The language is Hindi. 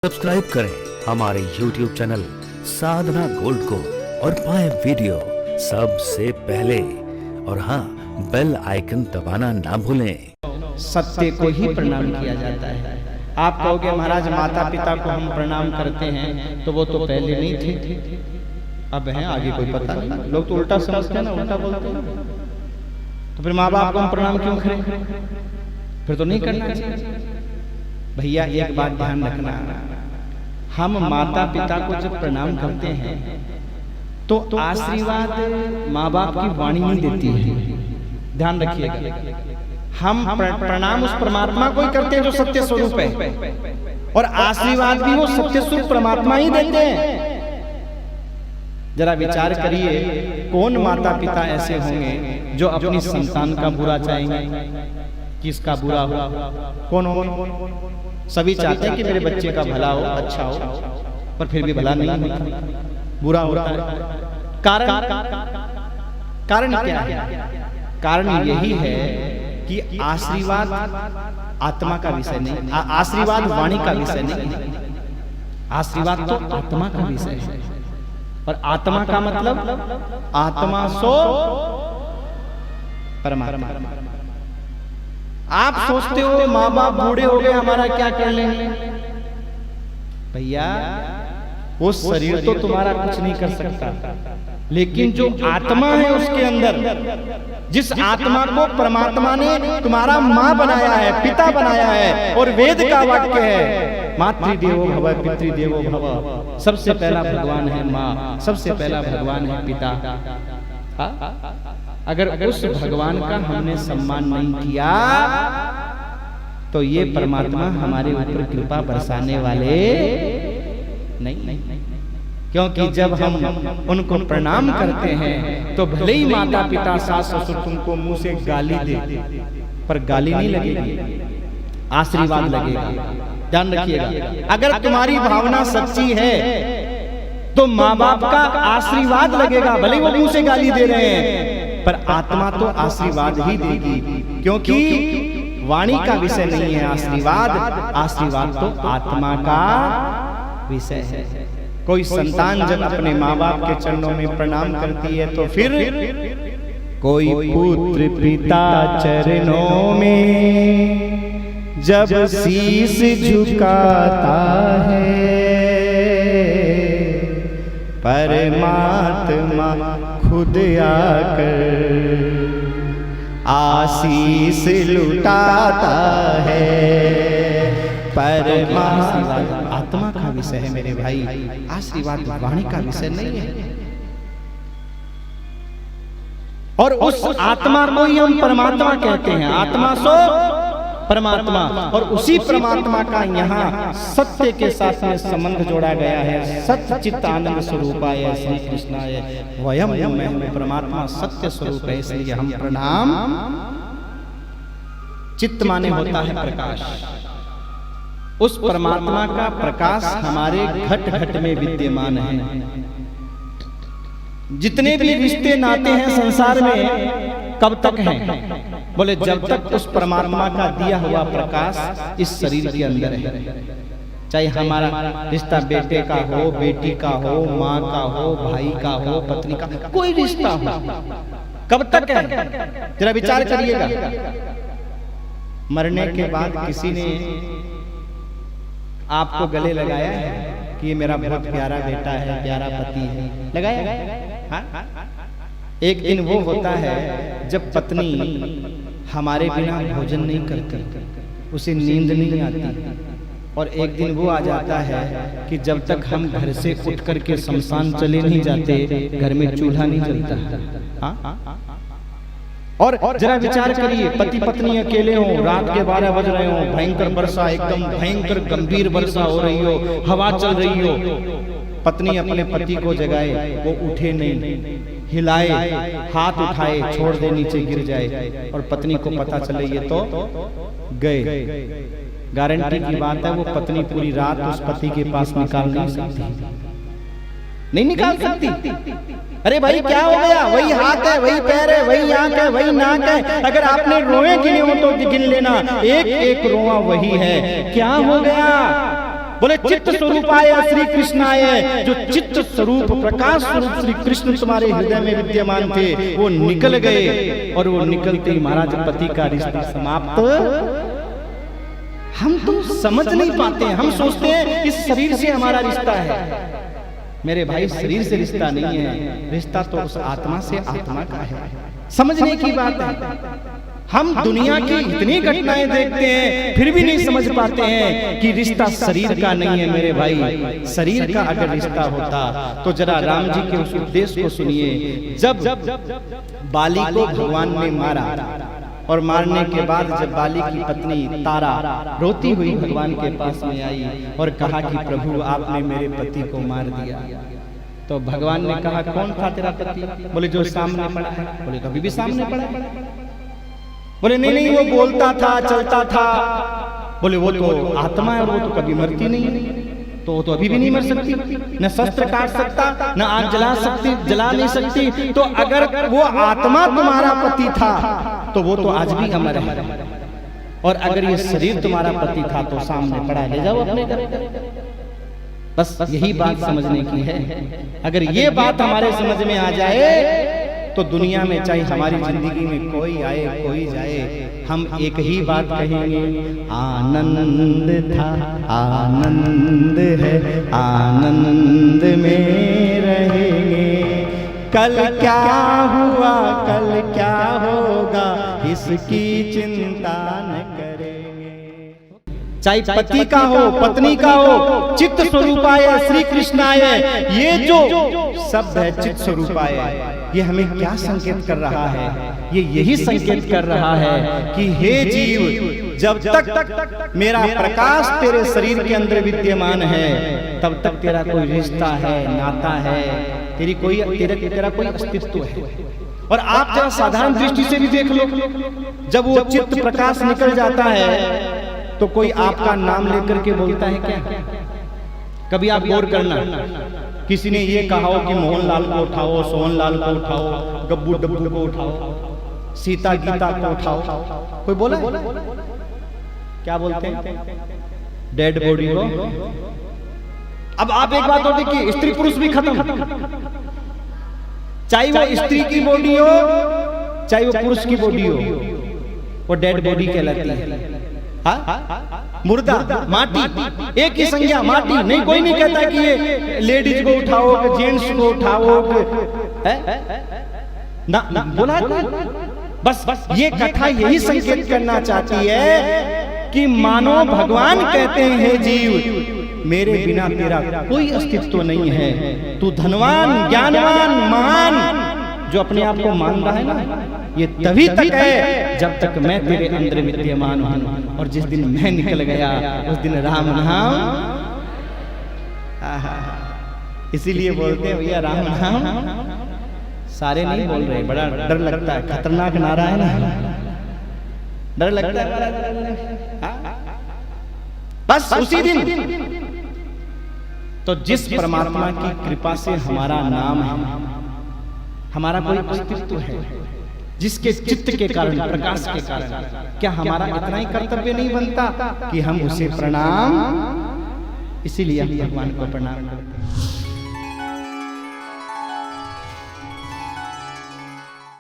सब्सक्राइब करें हमारे YouTube चैनल साधना गोल्ड को और पाएं वीडियो सबसे पहले। और हाँ, बेल आइकन दबाना ना भूलें। सत्य को ही प्रणाम किया जाता है। आप कहोगे महाराज माता पिता को हम प्रणाम करते हैं तो वो तो पहले नहीं थे, अब हैं, आगे कोई पता नहीं। लोग तो उल्टा समझते हैं ना, उल्टा बोलते हैं। तो फिर माँ बाप को हम प्रणाम क्यों करें? फिर तो नहीं करना चाहिए। भैया एक बात ध्यान रखना, हम माता पिता को जब प्रणाम करते हैं तो आशीर्वाद माँ बाप की वाणी नहीं देती है, ध्यान रखिएगा। हम प्रणाम उस परमात्मा को ही करते हैं जो सत्य स्वरूप है, और आशीर्वाद भी वो सत्य स्वरूप परमात्मा ही देते हैं। जरा विचार करिए, कौन माता पिता ऐसे होंगे जो अपनी संतान का बुरा चाहेंगे, किसका बुरा हो? कौन हो? सभी चाहते हैं कि मेरे बच्चे का भला हो, अच्छा हो, पर फिर भी भला नहीं होता, बुरा होता है। कारण क्या है? कारण यही है कि आशीर्वाद आत्मा का विषय नहीं, आशीर्वाद वाणी का विषय नहीं, आशीर्वाद तो आत्मा का विषय है। और आत्मा का मतलब आत्मा सो परमात्मा। आप सोचते हो माँ बाप बूढ़े हो गए, हमारा क्या कर लेंगे? भैया वो शरीर तो तुम्हारा कुछ नहीं कर सकता, लेकिन जो आत्मा है उसके अंदर, जिस आत्मा को परमात्मा ने तुम्हारा माँ बनाया है, पिता बनाया है, और वेद का वाक्य है मातृदेवो भव पितृदेवो भव। सबसे पहला भगवान है माँ, सबसे पहला भगवान है पिता। अगर उस भगवान का हमने सम्मान नहीं किया तो ये परमात्मा हमारे ऊपर कृपा बरसाने वाले नहीं। क्योंकि जब हम उनको प्रणाम करते हैं तो भले ही माता पिता सास ससुर तुमको मुंह से गाली दे, पर गाली नहीं लगेगी, आशीर्वाद लगेगा। ध्यान रखिएगा, अगर तुम्हारी भावना सच्ची है तो माँ बाप का आशीर्वाद लगेगा, भले ही वो मुंह से गाली दे रहे हैं, पर आत्मा तो आशीर्वाद ही देगी। क्योंकि वाणी का विषय नहीं है आशीर्वाद, आशीर्वाद तो आत्मा का विषय है। कोई संतान जब अपने माँ बाप के चरणों में प्रणाम करती है तो फिर कोई पुत्र पिता चरणों में जब शीश झुकाता है, परमात्मा खुद आकर आशीष लुटाता है। परमात्मा आत्मा का विषय है मेरे भाई, आशीर्वाद वाणी का विषय नहीं है। और उस आत्मा को ही हम परमात्मा कहते हैं, आत्मा सो परमात्मा। और उसी परमात्मा का यहाँ सत्य के साथ में संबंध जोड़ा गया है। सत्य चित्त आनंद स्वरूपाय श्री कृष्णाय वयम मैं परमात्मा सत्य स्वरूप है, इसलिए हम प्रणाम। चित्त माने होता है प्रकाश, उस परमात्मा का प्रकाश हमारे घट घट में विद्यमान है। जितने भी रिश्ते नाते हैं संसार में कब तक हैं? बोले जब तक उस परमात्मा का दिया हुआ प्रकाश इस शरीर के अंदर है। चाहे हमारा रिश्ता बेटे का हो, बेटी का हो, माँ का हो, भाई का हो, पत्नी का, कोई रिश्ता हो, कब तक है? जरा विचार करिएगा। मरने के बाद किसी ने आपको गले लगाया है कि ये मेरा बहुत प्यारा बेटा है, प्यारा पति है, लगाया? हाँ? एक दिन वो होता है जब पत्नी हमारे बिना भोजन नहीं करती, उसे नींद नहीं आती, और एक दिन वो आ जाता है कि जब तक हम घर से उठ करके शमशान चले नहीं जाते, घर में चूल्हा नहीं जलता। हाँ? और जरा विचार करिए, पति पत्नी अकेले हो, रात के 12 बज रहे हो, भयंकर वर्षा, एकदम भयंकर गंभीर वर्षा हो रही हो, हवा चल रही हो, पत्नी अपने पति को जगाए, वो उठे नहीं, हिलाए, हाथ उठाए, छोड़ दे, नीचे गिर जाए, और पत्नी को पता चले ये तो गए। गारंटी की बात है वो पत्नी पूरी रात उस पति के पास निकाल नहीं सकती, नहीं निकाल सकती। अरे भाई क्या हो गया? वही हाथ है, वही पैर है, वही आंख है, वही नाक है। अगर आपने रोए गिने हो तो गिन लेना, एक एक रोआ वही है। क्या हो गया? बोले चित्त स्वरूपाय श्री कृष्णाय, जो चित्त स्वरूप प्रकाश स्वरूप श्री कृष्ण तुम्हारे हृदय में विद्यमान थे वो निकल गए, और वो निकलते ही महाराज पति का रिश्ता समाप्त। हम तो समझ नहीं पाते हैं, हम सोचते हैं इस शरीर से हमारा रिश्ता है। मेरे भाई, शरीर से रिश्ता नहीं है, रिश्ता तो उस आत्मा से आत्मा का है। समझने की बात है। हम दुनिया की इतनी घटनाएं देखते हैं फिर भी नहीं समझ पाते हैं कि रिश्ता शरीर का नहीं है। मेरे भाई, शरीर का अगर रिश्ता होता तो जरा राम जी के उस उपदेश को सुनिए। जब बाली को भगवान ने मारा और मारने के बाद जब बाली की पत्नी तारा रोती हुई भगवान के पास में आई और कहा कि प्रभु आपने मेरे पति को मार दिया, तो भगवान ने कहा कौन था तेरा पति? बोले जो सामने पड़ा है। बोले कभी भी सामने पड़ा है? बोले नहीं नहीं, वो बोलता था, चलता था। बोले वो तो आत्मा है और वो तो कभी मरती नहीं, तो वो तो अभी भी नहीं मर सकती, न शस्त्र काट सकता, न आग जला नहीं सकती। तो अगर वो आत्मा तुम्हारा पति था तो वो तो आज भी अमर है, और अगर ये शरीर तुम्हारा पति था तो सामने पड़ा, ले जाओ अपने घर। बस यही बात समझने की है। अगर ये बात हमारे समझ में आ जाए तो दुनिया में चाहे हमारी जिंदगी में कोई आए कोई जाए, हम एक ही बात कहेंगे, आनंद था, आनंद है, आनंद में रहेंगे। कल क्या हुआ, कल क्या होगा, इसकी चिंता न करेंगे। चाहे पति का हो, पत्नी का हो, चित्त स्वरूपाय श्री कृष्णाय, ये जो शब्द है चित्त स्वरूपाय, ये हमें क्या संकेत कर रहा है? ये यही संकेत कर रहा है कि हे जीव, जब तक मेरा प्रकाश तेरे शरीर के अंदर विद्यमान है तब तक तेरा कोई रिश्ता है, नाता है, तेरा कोई अस्तित्व है। और आप जरा साधारण दृष्टि से भी देख लो, जब वो चित्त प्रकाश निकल जाता है तो कोई आपका नाम लेकर के बोलता है क्या? कभी आप गौर करना, किसी ने ये कहा हो कि मोहनलाल को उठाओ, सोहनलाल को उठाओ, गब्बू डब्बू को उठाओ, सीता गीता को उठाओ, कोई बोला? क्या बोलते हैं? डेड बॉडी को। अब आप एक बात और देखिए, स्त्री पुरुष भी खत्म, चाहे वो स्त्री की बॉडी हो चाहे वो पुरुष की बॉडी हो, वो डेड बॉडी कहलाती है। मुर्दा, माटी, एक ही संज्ञा, माटी। नहीं, कोई नहीं कहता कि ये लेडीज को उठाओ, कि जेंट्स को उठाओ, ना बोला। बस ये कथा यही संकेत करना चाहती है कि मानो भगवान कहते हैं, जीव मेरे बिना तेरा कोई अस्तित्व नहीं है। तू धनवान, ज्ञानवान, महान जो अपने आप को मान रहा है ना, ये तभी तक है जब तक मैं तेरे अंदर विद्यमान हूं। और जिस दिन मैं निकल गया उस दिन राम नाम। इसीलिए बोलते हैं भैया राम नाम। सारे नहीं बोल रहे, बड़ा डर लगता है, खतरनाक नारा है ना, डर लगता है। बस उसी दिन तो जिस परमात्मा की कृपा से हमारा नाम है, हमारा कोई अस्तित्व है, जिसके चित्त के कारण, प्रकाश के कारण, क्या हमारा इतना ही कर्तव्य नहीं बनता कि हम उसे प्रणाम? इसीलिए हम भगवान को प्रणाम करते हैं।